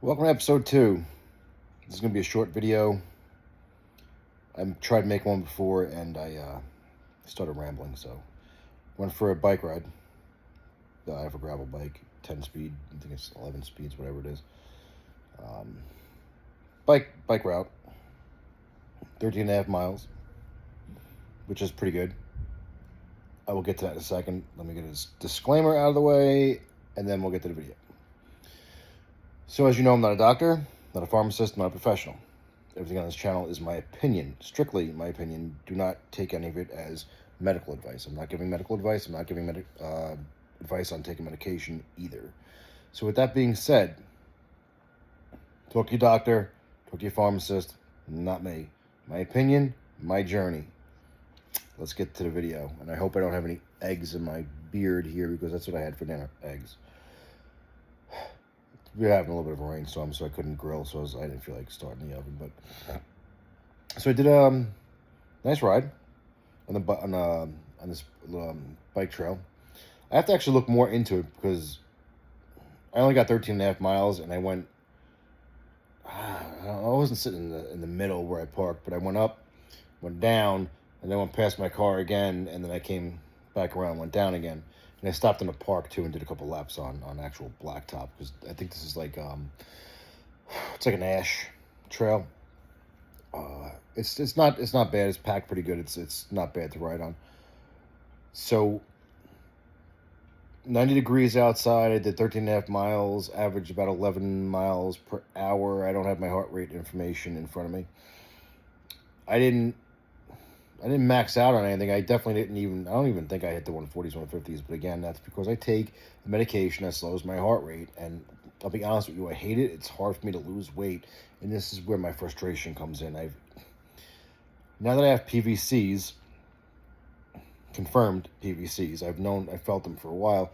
Welcome to episode 2. This is going to be a short video. I've tried to make one before and I started rambling, so went for a bike ride. I have a gravel bike, 10 speed, I think it's 11 speeds, whatever it is. Bike route, 13.5 miles, which is pretty good. I will get to that in a second. Let me get a disclaimer out of the way, and then we'll get to the video. So as you know, I'm not a doctor, not a pharmacist, not a professional. Everything on this channel is my opinion, strictly my opinion. Do not take any of it as medical advice. I'm not giving medical advice. I'm not giving advice on taking medication either. So with that being said, talk to your doctor, talk to your pharmacist, not me. My opinion, my journey. Let's get to the video. And I hope I don't have any eggs in my beard here because that's what I had for dinner, eggs. We were having a little bit of a rainstorm, so I couldn't grill, so I didn't feel like starting the oven. But so I did a nice ride on this bike trail. I have to actually look more into it because I only got 13.5 miles, and I went. I wasn't sitting in the middle where I parked, but I went up, went down, and then went past my car again, and then I came back around, went down again. And I stopped in the park too and did a couple laps on actual blacktop because I think this is like it's like an ash trail. It's not bad. It's packed pretty good. It's not bad to ride on. So 90 degrees outside. I did 13.5 miles, averaged about 11 miles per hour. I don't have my heart rate information in front of me. I didn't max out on anything. I definitely I don't even think I hit the 140s, 150s. But again, that's because I take a medication that slows my heart rate. And I'll be honest with you, I hate it. It's hard for me to lose weight. And this is where my frustration comes in. Now that I have PVCs, confirmed PVCs, I felt them for a while.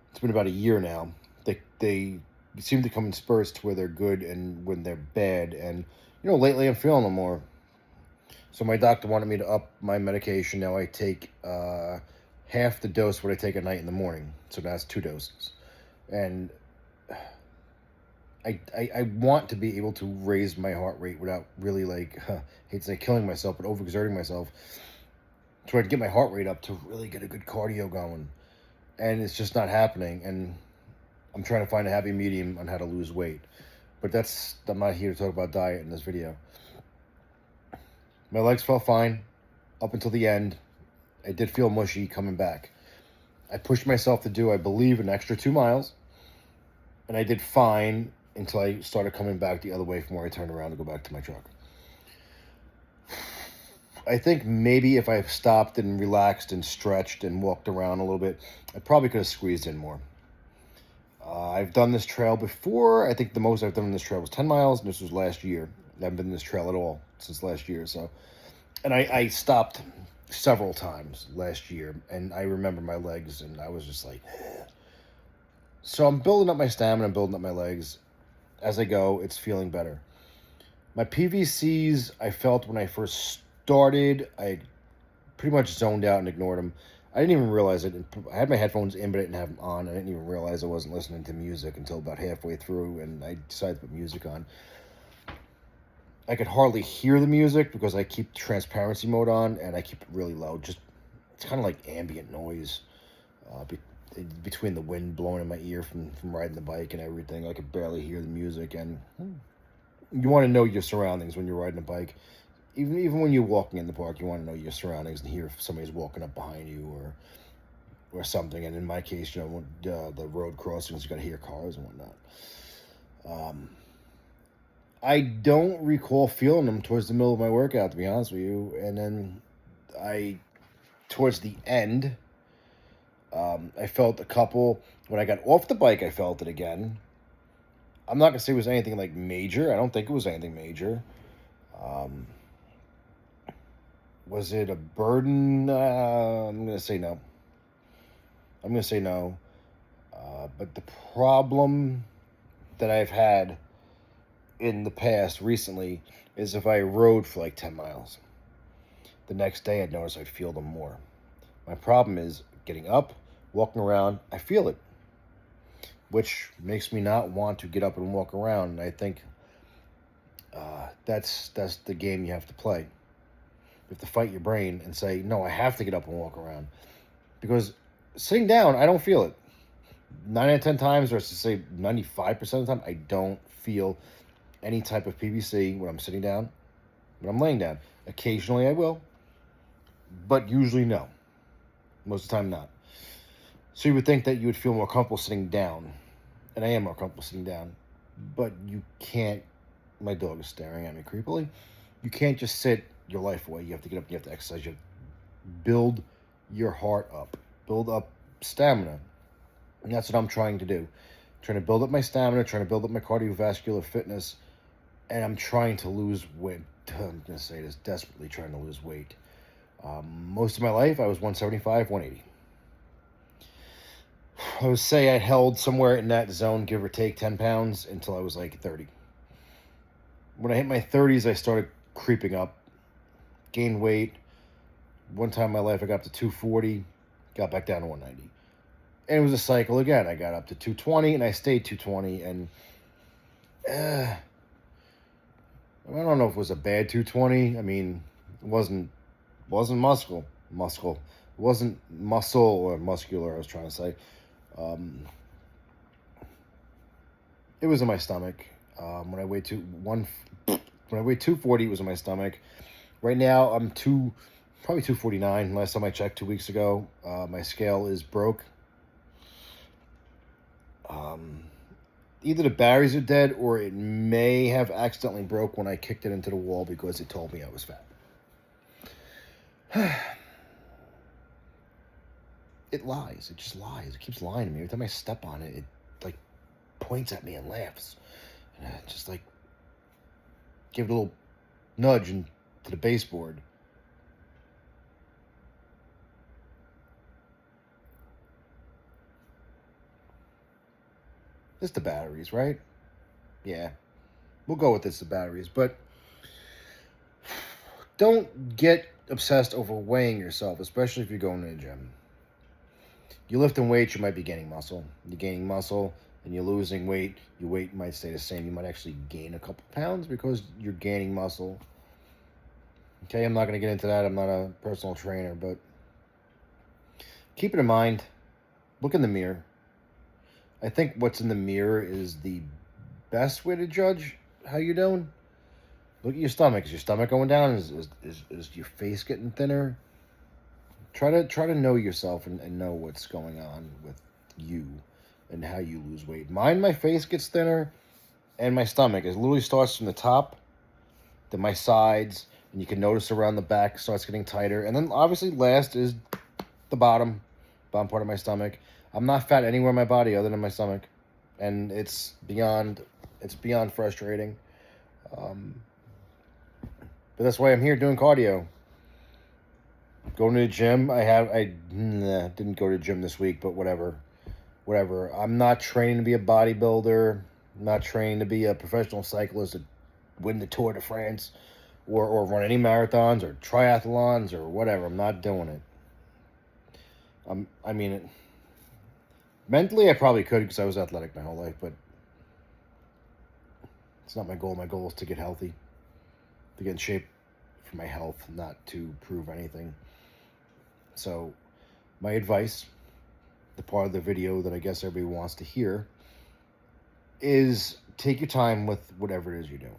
It's been about a year now. They seem to come in spurts to where they're good and when they're bad. And, lately I'm feeling them more. So my doctor wanted me to up my medication. Now I take half the dose what I take at night in the morning. So that's 2 doses. And I want to be able to raise my heart rate without really hate to say killing myself, but overexerting myself. So I can get my heart rate up to really get a good cardio going. And it's just not happening. And I'm trying to find a happy medium on how to lose weight. But I'm not here to talk about diet in this video. My legs felt fine up until the end. I did feel mushy coming back. I pushed myself to do, I believe, an extra 2 miles. And I did fine until I started coming back the other way from where I turned around to go back to my truck. I think maybe if I stopped and relaxed and stretched and walked around a little bit, I probably could have squeezed in more. I've done this trail before. I think the most I've done on this trail was 10 miles, and this was last year. I haven't been in this trail at all since last year. And I stopped several times last year, and I remember my legs, and I was just like, so I'm building up my stamina, I'm building up my legs. As I go, it's feeling better. My PVCs, I felt when I first started, I pretty much zoned out and ignored them. I didn't even realize it. I had my headphones in, but I didn't have them on. I didn't even realize I wasn't listening to music until about halfway through, and I decided to put music on. I could hardly hear the music because I keep transparency mode on and I keep it really low. It's kind of like ambient noise between the wind blowing in my ear from riding the bike and everything. I could barely hear the music. And you want to know your surroundings when you're riding a bike. Even when you're walking in the park, you want to know your surroundings and hear if somebody's walking up behind you or something. And in my case, the road crossings, you got to hear cars and whatnot. I don't recall feeling them towards the middle of my workout, to be honest with you. And then towards the end, I felt a couple. When I got off the bike, I felt it again. I'm not going to say it was anything like major. I don't think it was anything major. Was it a burden? I'm going to say no. But the problem that I've had in the past recently is if I rode for like 10 miles. The next day I'd notice I'd feel them more. My problem is getting up, walking around, I feel it. which makes me not want to get up and walk around. And I think that's the game you have to play. You have to fight your brain and say, no, I have to get up and walk around. Because sitting down, I don't feel it. 9 out of 10 times, or to say 95% of the time, I don't feel any type of PVC when I'm sitting down, when I'm laying down. Occasionally I will, but usually no. Most of the time not. So you would think that you would feel more comfortable sitting down, and I am more comfortable sitting down, but you can't. My dog is staring at me creepily. You can't just sit your life away. You have to get up, you have to exercise, you have to build your heart up, build up stamina. And that's what I'm trying to do. I'm trying to build up my stamina, trying to build up my cardiovascular fitness, and I'm trying to lose weight. I'm going to say this, desperately trying to lose weight. Most of my life, I was 175, 180. I would say I held somewhere in that zone, give or take 10 pounds, until I was like 30. When I hit my 30s, I started creeping up, gained weight. One time in my life, I got up to 240, got back down to 190. And it was a cycle again. I got up to 220, and I stayed 220, and I don't know if it was a bad 220. I mean, it wasn't muscle. It wasn't muscle or muscular, I was trying to say. It was in my stomach. When I weighed 240, it was in my stomach. Right now, I'm probably 249. Last time I checked 2 weeks ago, my scale is broke. Either the batteries are dead, or it may have accidentally broke when I kicked it into the wall because it told me I was fat. It lies. It just lies. It keeps lying to me. Every time I step on it, it like points at me and laughs. And I just like give it a little nudge into the baseboard. It's the batteries, right? Yeah. We'll go with this, the batteries. But don't get obsessed over weighing yourself, especially if you're going to the gym. You're lifting weights, you might be gaining muscle. You're gaining muscle and you're losing weight. Your weight might stay the same. You might actually gain a couple pounds because you're gaining muscle. Okay, I'm not going to get into that. I'm not a personal trainer, but keep it in mind. Look in the mirror. I think what's in the mirror is the best way to judge how you're doing. Look at your stomach. Is your stomach going down? Is your face getting thinner? Try to know yourself and know what's going on with you and how you lose weight. My face gets thinner, and my stomach. It literally starts from the top, then my sides, and you can notice around the back starts getting tighter. And then obviously last is the bottom part of my stomach. I'm not fat anywhere in my body other than my stomach, and it's beyond frustrating. But that's why I'm here doing cardio. Going to the gym. I didn't go to the gym this week, but whatever. I'm not training to be a bodybuilder. I'm not training to be a professional cyclist to win the Tour de France or run any marathons or triathlons or whatever. I'm not doing it. I mean, mentally I probably could because I was athletic my whole life, but it's not my goal. My goal is to get healthy, to get in shape for my health, not to prove anything. So my advice, the part of the video that I guess everybody wants to hear, is take your time with whatever it is you're doing.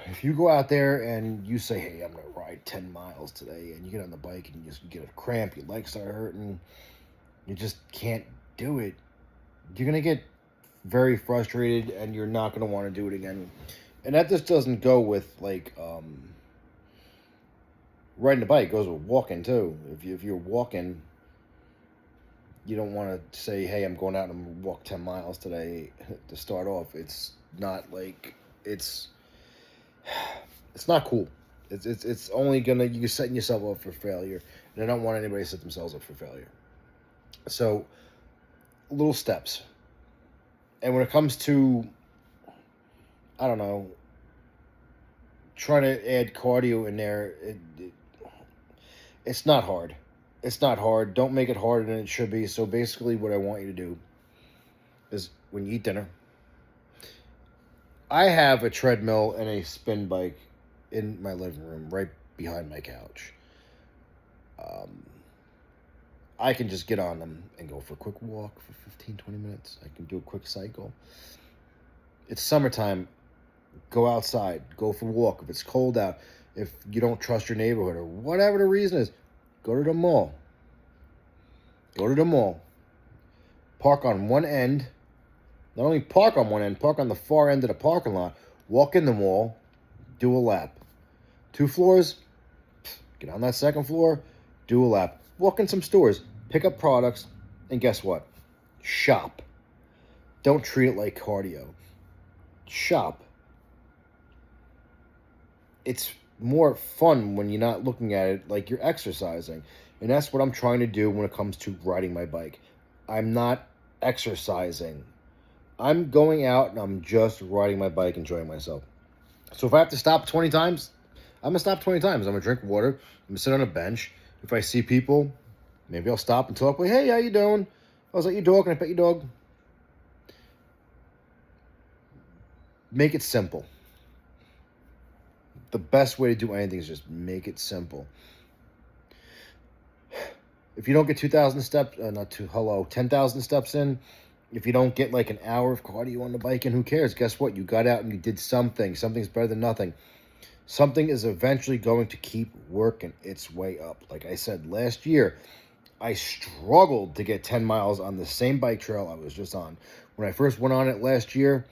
If you go out there and you say, hey, I'm going to ride 10 miles today, and you get on the bike and you get a cramp, your legs start hurting, you just can't do it, you're going to get very frustrated and you're not going to want to do it again. And that just doesn't go with like riding the bike. It goes with walking too. If you're walking, you don't want to say, hey, I'm going out and walk 10 miles today to start off. It's not like it's not cool. It's only gonna, you're setting yourself up for failure, and I don't want anybody to set themselves up for failure. So little steps. And when it comes to, I don't know, trying to add cardio in there, it's not hard. It's not hard. Don't make it harder than it should be. So basically what I want you to do is when you eat dinner. I have a treadmill and a spin bike in my living room right behind my couch. Um, I can just get on them and go for a quick walk for 15, 20 minutes. I can do a quick cycle. It's summertime. Go outside. Go for a walk. If it's cold out, if you don't trust your neighborhood or whatever the reason is, go to the mall. Go to the mall. Park on one end. Not only park on one end, park on the far end of the parking lot. Walk in the mall. Do a lap. 2 floors. Get on that second floor. Do a lap. Walk in some stores. Pick up products. And guess what? Shop. Don't treat it like cardio. Shop. It's more fun when you're not looking at it like you're exercising. And that's what I'm trying to do when it comes to riding my bike. I'm not exercising. I'm going out and I'm just riding my bike, enjoying myself. So if I have to stop 20 times, I'm going to stop 20 times. I'm going to drink water. I'm going to sit on a bench. If I see people, maybe I'll stop and talk. Like, hey, how you doing? I was like, your dog? Can I pet your dog? Make it simple. The best way to do anything is just make it simple. If you don't get 2,000 steps, 10,000 steps in, if you don't get like an hour of cardio on the bike, and who cares? Guess what? You got out and you did something. Something's better than nothing. Something is eventually going to keep working its way up. Like I said, last year, I struggled to get 10 miles on the same bike trail I was just on. When I first went on it last year,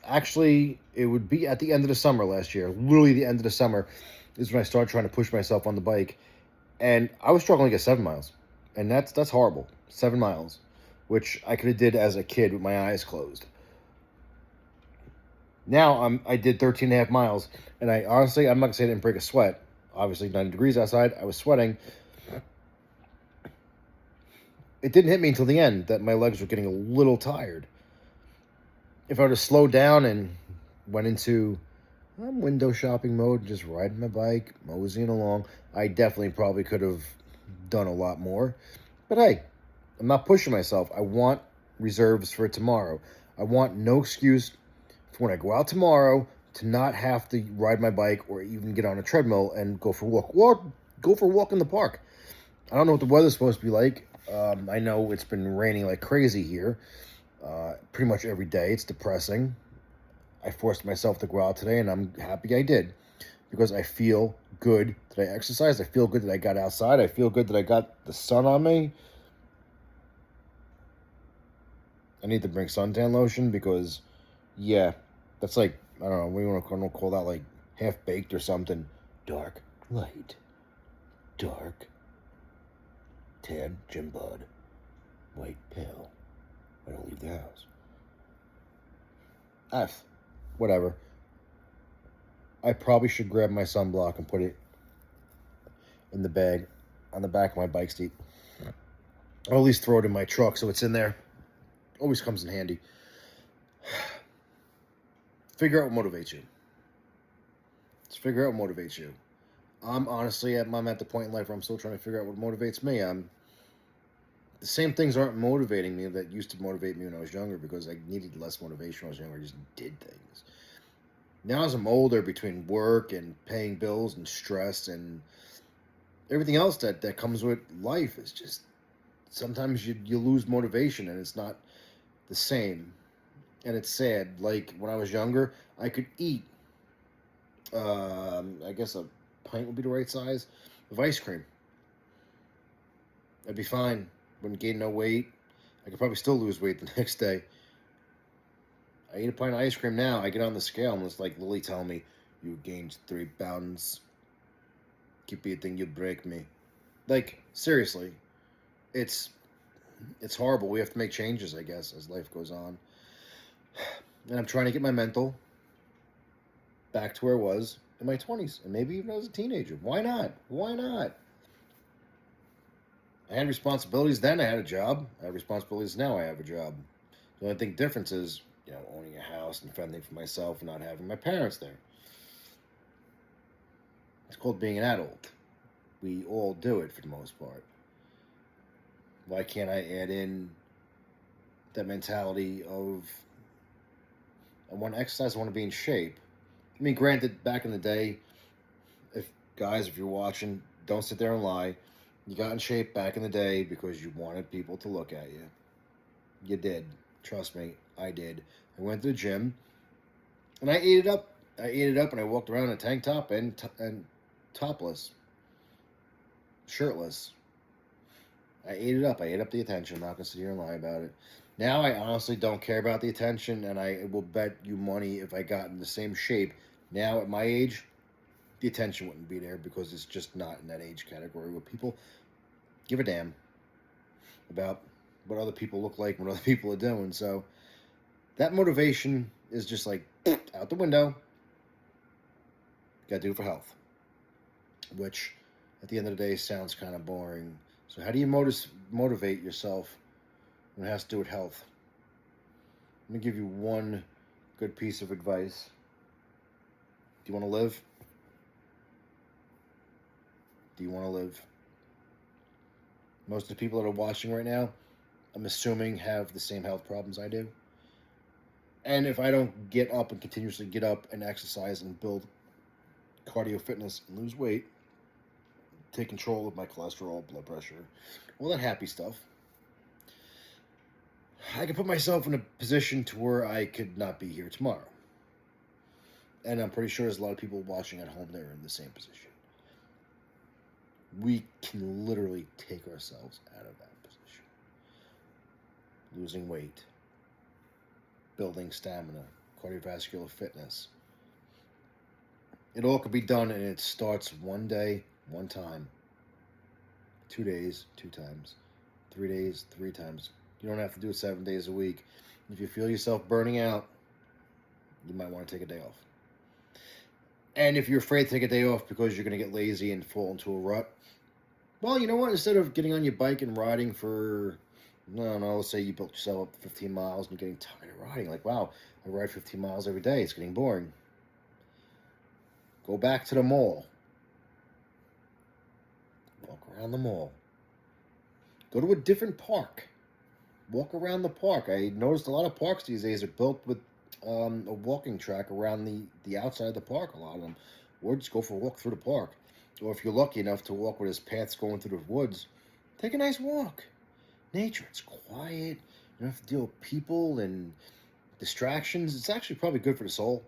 actually, it would be at the end of the summer last year. Literally the end of the summer is when I started trying to push myself on the bike. And I was struggling to get 7 miles. And that's horrible. 7 miles. Which I could have did as a kid with my eyes closed. Now I did 13 and a half miles. And I honestly, I'm not going to say I didn't break a sweat. Obviously, 90 degrees outside. I was sweating. It didn't hit me until the end that my legs were getting a little tired. If I would have slowed down and went into window shopping mode, just riding my bike, moseying along, I definitely probably could have done a lot more. But hey, I'm not pushing myself. I want reserves for tomorrow. I want no excuse for when I go out tomorrow to not have to ride my bike or even get on a treadmill and go for a walk. Or go for a walk in the park. I don't know what the weather's supposed to be like. I know it's been raining like crazy here. Pretty much every day. It's depressing. I forced myself to go out today, and I'm happy I did because I feel good that I exercised. I feel good that I got outside. I feel good that I got the sun on me. I need to bring suntan lotion because, yeah, that's like, I don't know, we want to call that like half-baked or something. Dark, light, dark, tan, gym bod, white, pale. I don't leave the house. Whatever. I probably should grab my sunblock and put it in the bag on the back of my bike seat. Or at least throw it in my truck so it's in there. Always comes in handy. Figure out what motivates you. Let's figure out what motivates you. I'm honestly I'm at the point in life where I'm still trying to figure out what motivates me. The same things aren't motivating me that used to motivate me when I was younger because I needed less motivation when I was younger. I just did things. Now as I'm older, between work and paying bills and stress and everything else that comes with life, is just sometimes you lose motivation and it's not the same. And it's sad. Like when I was younger, I could eat, I guess a pint would be the right size, of ice cream. I'd be fine. Wouldn't gain no weight. I could probably still lose weight the next day. I eat a pint of ice cream now. I get on the scale and it's like Lily telling me, you gained 3 pounds. Keep eating, you break me. Like, seriously. It's horrible. We have to make changes, I guess, as life goes on. And I'm trying to get my mental back to where it was in my 20s. And maybe even as a teenager. Why not? Why not? I had responsibilities then. I had a job. I have responsibilities now. I have a job. The only thing difference is, owning a house and fending for myself and not having my parents there. It's called being an adult. We all do it for the most part. Why can't I add in that mentality of I want to exercise, I want to be in shape? I mean, granted, back in the day, if you're watching, don't sit there and lie. You got in shape back in the day because you wanted people to look at you. You did. Trust me, I did. I went to the gym and I ate it up. I ate it up and I walked around in a tank top and topless, shirtless. I ate it up. I ate up the attention. I'm not going to sit here and lie about it. Now I honestly don't care about the attention, and I will bet you money if I got in the same shape now at my age, the attention wouldn't be there because it's just not in that age category where people give a damn about what other people look like, what other people are doing. So that motivation is just like out the window. Got to do it for health, which at the end of the day sounds kind of boring. So how do you motivate yourself when it has to do with health? Let me give you one good piece of advice. Do you want to live? Do you want to live? Most of the people that are watching right now, I'm assuming, have the same health problems I do. And if I don't get up and continuously get up and exercise and build cardio fitness and lose weight, take control of my cholesterol, blood pressure, all that happy stuff, I could put myself in a position to where I could not be here tomorrow. And I'm pretty sure there's a lot of people watching at home that are in the same position. We can literally take ourselves out of that position. Losing weight, building stamina, cardiovascular fitness. It all could be done, and it starts one day, one time. 2 days, 2 times. 3 days, 3 times. You don't have to do it 7 days a week. If you feel yourself burning out, you might want to take a day off. And if you're afraid to take a day off because you're going to get lazy and fall into a rut, well, you know what? Instead of getting on your bike and riding for, no, let's say you built yourself up 15 miles and you're getting tired of riding. Like, wow, I ride 15 miles every day. It's getting boring. Go back to the mall. Walk around the mall. Go to a different park. Walk around the park. I noticed a lot of parks these days are built with a walking track around the outside of the park, a lot of them. Or just go for a walk through the park. Or if you're lucky enough to walk with his paths going through the woods, take a nice walk. Nature, it's quiet. You don't have to deal with people and distractions. It's actually probably good for the soul.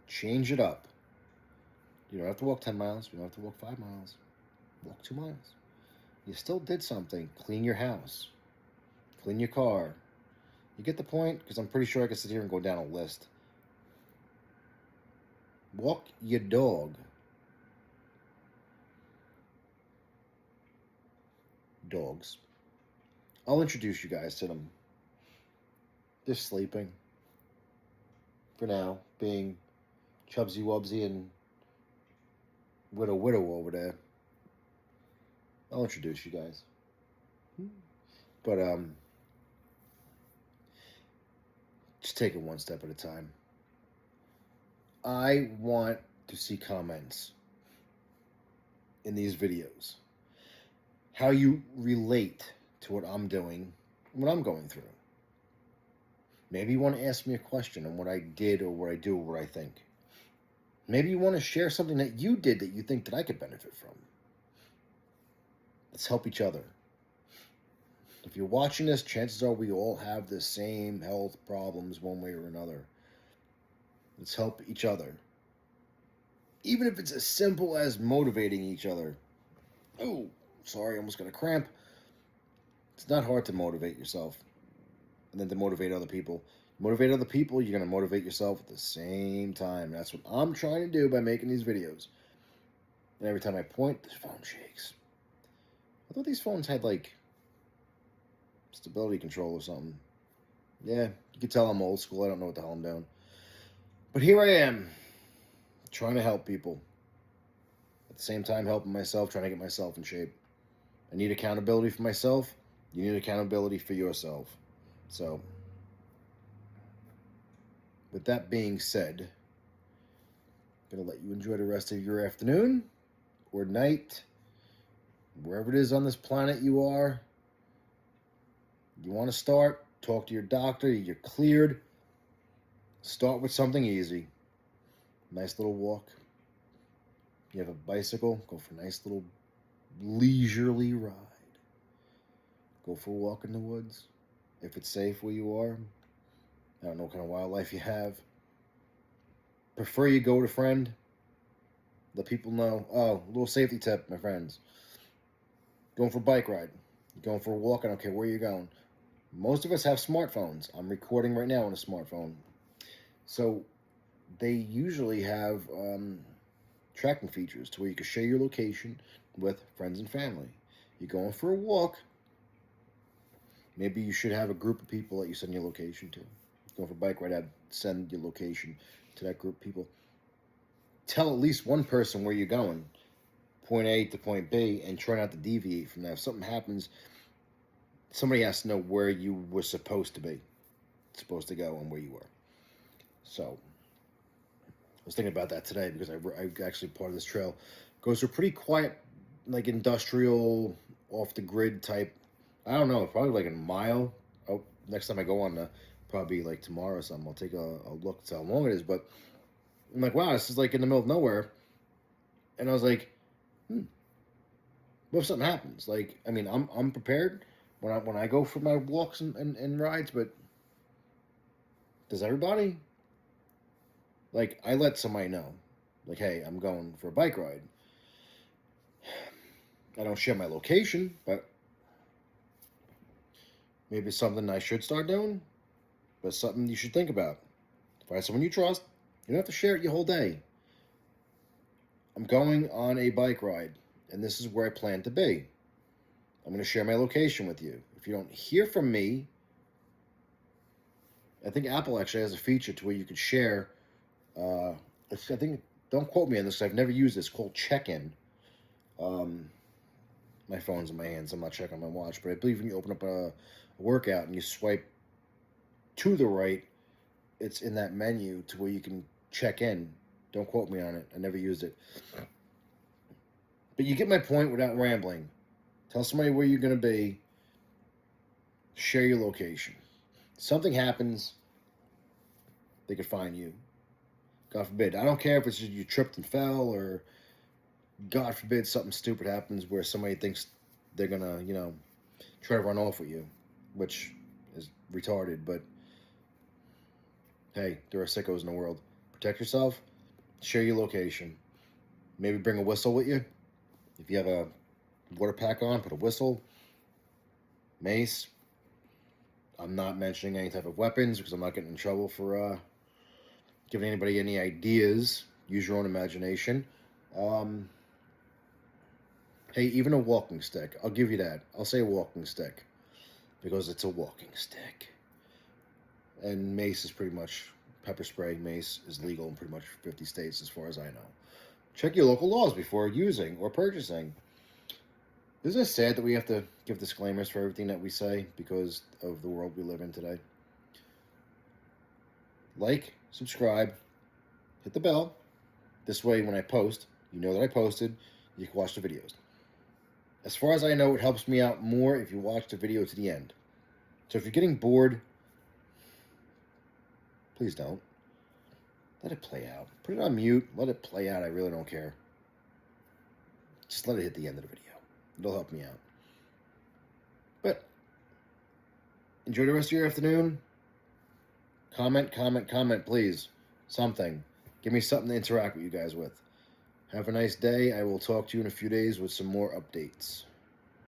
Change it up. You don't have to walk 10 miles. You don't have to walk 5 miles. Walk 2 miles. You still did something. Clean your house. Clean your car. You get the point? Because I'm pretty sure I could sit here and go down a list. Walk your dog. Dogs. I'll introduce you guys to them. They're sleeping. For now, being Chubsy Wubsy and Widow over there. I'll introduce you guys. But just take it one step at a time. I want to see comments in these videos. How you relate to what I'm doing, what I'm going through. Maybe you want to ask me a question on what I did or what I do or what I think. Maybe you want to share something that you did that you think that I could benefit from. Let's help each other. If you're watching this, chances are we all have the same health problems one way or another. Let's help each other. Even if it's as simple as motivating each other. Oh, sorry, I almost got a cramp. It's not hard to motivate yourself and then to motivate other people. Motivate other people, you're going to motivate yourself at the same time. That's what I'm trying to do by making these videos. And every time I point, the phone shakes. I thought these phones had like stability control or something. Yeah, you can tell I'm old school. I don't know what the hell I'm doing. But here I am, trying to help people. At the same time, helping myself, trying to get myself in shape. I need accountability for myself. You need accountability for yourself. So, with that being said, I'm going to let you enjoy the rest of your afternoon or night. Wherever it is on this planet you are, you want to start, talk to your doctor, you're cleared. Start with something easy. Nice little walk. You have a bicycle, go for a nice little leisurely ride. Go for a walk in the woods. If it's safe where you are, I don't know what kind of wildlife you have. Prefer you go with a friend. Let people know. Oh, a little safety tip, my friends. Going for a bike ride. You're going for a walk, I don't care where you're going. Most of us have smartphones. I'm recording right now on a smartphone. So they usually have tracking features to where you can share your location with friends and family. You're going for a walk. Maybe you should have a group of people that you send your location to. Going for a bike ride, I'd send your location to that group of people. Tell at least one person where you're going, point A to point B, and try not to deviate from that. If something happens, somebody has to know where you were supposed to be, supposed to go, and where you were. So I was thinking about that today because I actually part of this trail goes through pretty quiet, like industrial, off the grid type. I don't know, probably like a mile. Oh, next time I go on, probably like tomorrow or something, I'll take a look to how long it is. But I'm like, wow, this is like in the middle of nowhere. And I was like, what if something happens? Like, I mean, I'm prepared when I go for my walks and rides, but does everybody? Like, I let somebody know, like, hey, I'm going for a bike ride. I don't share my location, but maybe it's something I should start doing, but it's something you should think about. Find someone you trust. You don't have to share it your whole day. I'm going on a bike ride, and this is where I plan to be. I'm going to share my location with you. If you don't hear from me, I think Apple actually has a feature to where you can share. I think, don't quote me on this, I've never used this, called check-in. My phone's in my hands, I'm not checking my watch, but I believe when you open up a workout and you swipe to the right, it's in that menu to where you can check in. Don't quote me on it, I never used it. But you get my point without rambling. Tell somebody where you're going to be. Share your location. Something happens, they could find you. God forbid. I don't care if it's just you tripped and fell, or God forbid something stupid happens where somebody thinks they're going to, try to run off with you, which is retarded. But hey, there are sickos in the world. Protect yourself. Share your location. Maybe bring a whistle with you. If you have a water pack on, put a whistle. Mace. I'm not mentioning any type of weapons because I'm not getting in trouble for giving anybody any ideas. Use your own imagination. Hey, even a walking stick. I'll give you that. I'll say a walking stick because it's a walking stick. And mace is pretty much, pepper spray, mace is legal in pretty much 50 states as far as I know. Check your local laws before using or purchasing. Isn't it sad that we have to give disclaimers for everything that we say because of the world we live in today? Like, subscribe, hit the bell. This way, when I post, you know that I posted, you can watch the videos. As far as I know, it helps me out more if you watch the video to the end. So if you're getting bored, please don't. Let it play out. Put it on mute. Let it play out. I really don't care. Just let it hit the end of the video. It'll help me out. But enjoy the rest of your afternoon. Comment, please. Something. Give me something to interact with you guys with. Have a nice day. I will talk to you in a few days with some more updates.